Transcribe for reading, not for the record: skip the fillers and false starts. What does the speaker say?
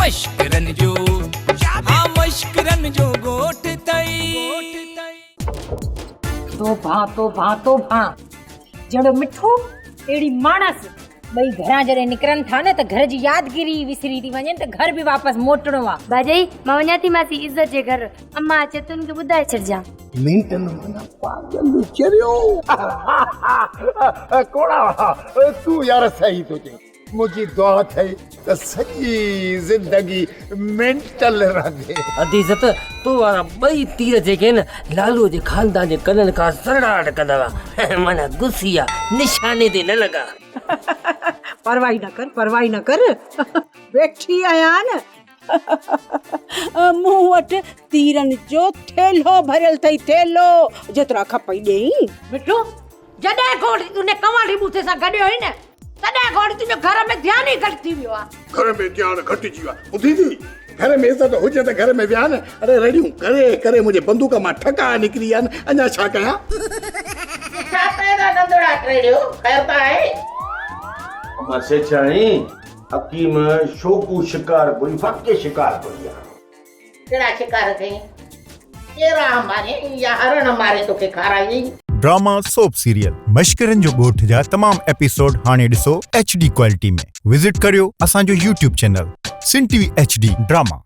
मश्करन जो हाँ मश्करन जो गोठ तई तो भा जड़ो मिठो एड़ी मानस भई घरा जरे निकरन था ने त घर जी यादगिरी विसरी थी वने त घर भी वापस मोटणो आ बाजई मां वञा थी मासी इज्जत जे घर अम्मा अचे तुन के ॿुधाए छॾजां मिंटन मना पागल चरियो कोड़ा तू यार सही तो चे मुझी दुआ थई त सजी जिंदगी मेंटल रहे अदीज़त तो वारा बई तीर जेके न लालू जे खानदान जे कनन का सरड़ाट कंदा माना गुसिया निशाने ते न लगा। परवाही न कर बैठी आया न मुंह वट तीरन जो थेलो भरल थई थेलो जेतरा खपई देई मिठो जडे कोड़ी तूने कवाड़ी बूथे सा गड्यो है न तडे कोड़ी तुजो घर में ध्यान ही घट थी वियो आ घर में ध्यान घट जी वा बुधी थी घर में इज्जत हुजे त घर में व्यान अरे रेडियो करे करे मुझे बंदूक मां ठका निकरी आन अञा छा कया छा पैदा नंदड़ा रेडियो खैर त आहे अम्मा से चाही हकीम शोकू शिकार कोई फक्के शिकार कोई केड़ा शिकार कई केरा मारे या हरण मारे तो के खाराई ड्रामा सोप सीरियल मश्करन जो गोठ जा तमाम एपिसोड हाणे ॾिसो HD क्वालिटी में विजिट करियो असांजो YouTube चैनल सिन TV HD ड्रामा।